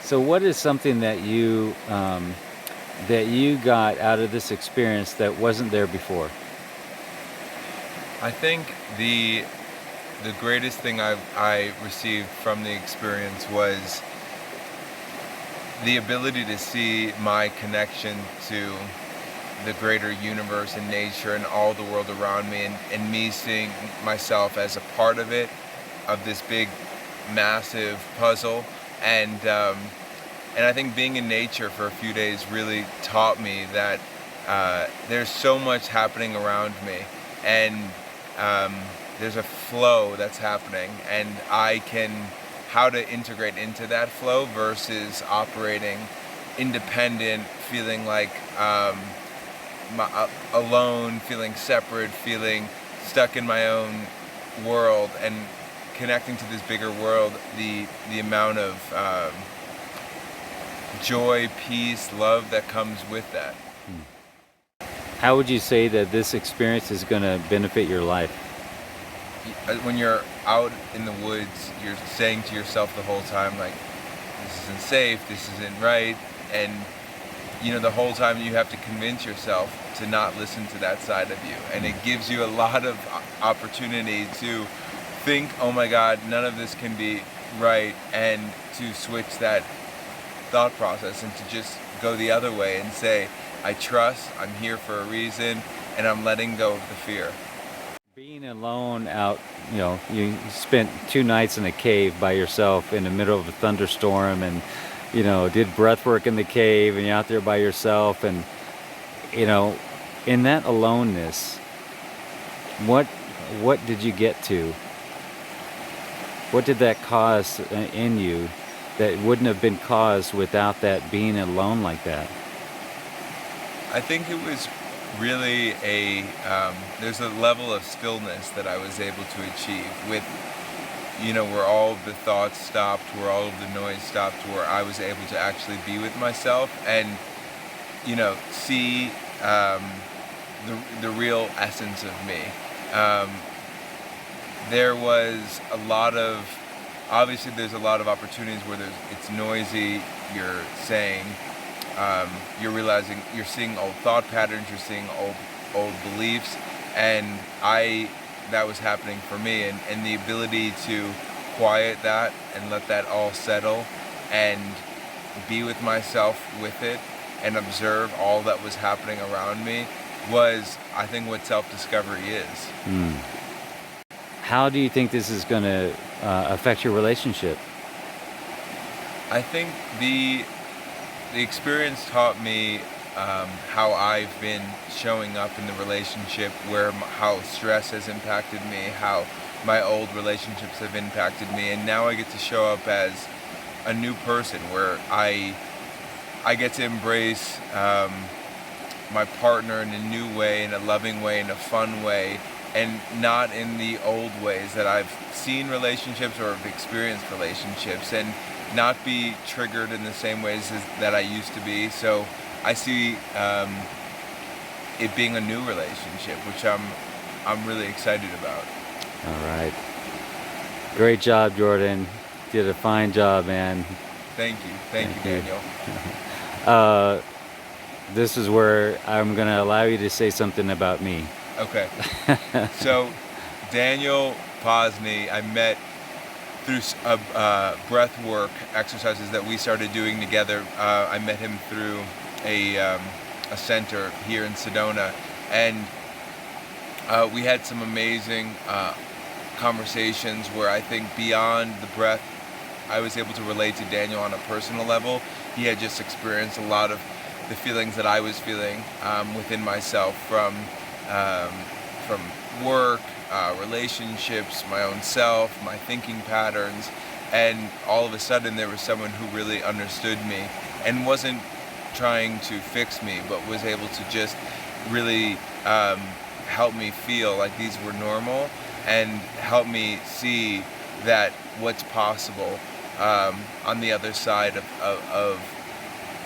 So what is something that you got out of this experience that wasn't there before? I think the greatest thing I received from the experience was the ability to see my connection to the greater universe and nature and all the world around me, and me seeing myself as a part of it, of this big massive puzzle. And um, and I think being in nature for a few days really taught me that there's so much happening around me, and um, there's a flow that's happening, and I can how to integrate into that flow versus operating independent, feeling like alone, feeling separate, feeling stuck in my own world, and connecting to this bigger world. The amount of joy, peace, love that comes with that. How would you say that this experience is going to benefit your life? When you're out in the woods, you're saying to yourself the whole time, like, this isn't safe, this isn't right, and the whole time you have to convince yourself to not listen to that side of you, and it gives you a lot of opportunity to think, oh my God, none of this can be right, and to switch that thought process and to just go the other way and say, I trust, I'm here for a reason, and I'm letting go of the fear. Being alone out, you spent 2 nights in a cave by yourself in the middle of a thunderstorm, and did breath work in the cave, and you're out there by yourself, and you know in that aloneness, what what did you get to? What did that cause in you that wouldn't have been caused without that being alone like that? I think it was really there's a level of stillness that I was able to achieve with, where all of the thoughts stopped, where all of the noise stopped, where I was able to actually be with myself and, see the real essence of me. Um, there was a lot of, obviously there's a lot of opportunities where it's noisy, you're saying, you're realizing, you're seeing old thought patterns, you're seeing old beliefs, and that was happening for me, and the ability to quiet that and let that all settle and be with myself with it and observe all that was happening around me was, I think, what self-discovery is. Hmm. How do you think this is going to affect your relationship? I think the experience taught me how I've been showing up in the relationship, how stress has impacted me, how my old relationships have impacted me, and now I get to show up as a new person where I get to embrace my partner in a new way, in a loving way, in a fun way, and not in the old ways that I've seen relationships or have experienced relationships, and not be triggered in the same ways that I used to be. So I see it being a new relationship, which I'm really excited about. All right. Great job, Jordan. Did a fine job, man. Thank you, Daniel. Uh, this is where I'm going to allow you to say something about me. Okay. So Daniel Posney, I met through breath work exercises that we started doing together. I met him through a center here in Sedona, and we had some amazing conversations where I think beyond the breath, I was able to relate to Daniel on a personal level. He had just experienced a lot of the feelings that I was feeling within myself from work, relationships, my own self, my thinking patterns, and all of a sudden there was someone who really understood me and wasn't trying to fix me, but was able to just really help me feel like these were normal and help me see that what's possible on the other side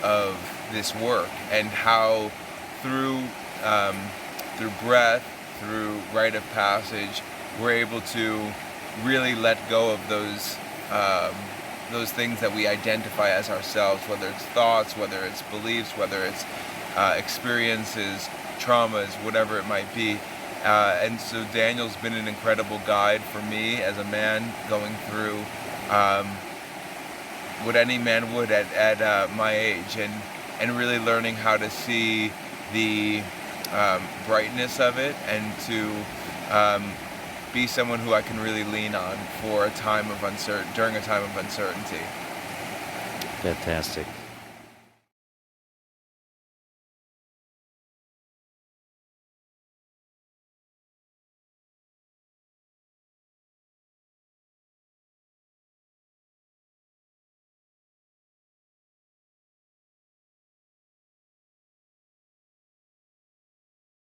of this work, and how through breath, through rite of passage, we're able to really let go of those those things that we identify as ourselves, whether it's thoughts, whether it's beliefs, whether it's experiences, traumas, whatever it might be. And so Daniel's been an incredible guide for me as a man going through what any man would at my age, and really learning how to see the brightness of it, and to be someone who I can really lean on for a time of during a time of uncertainty. Fantastic.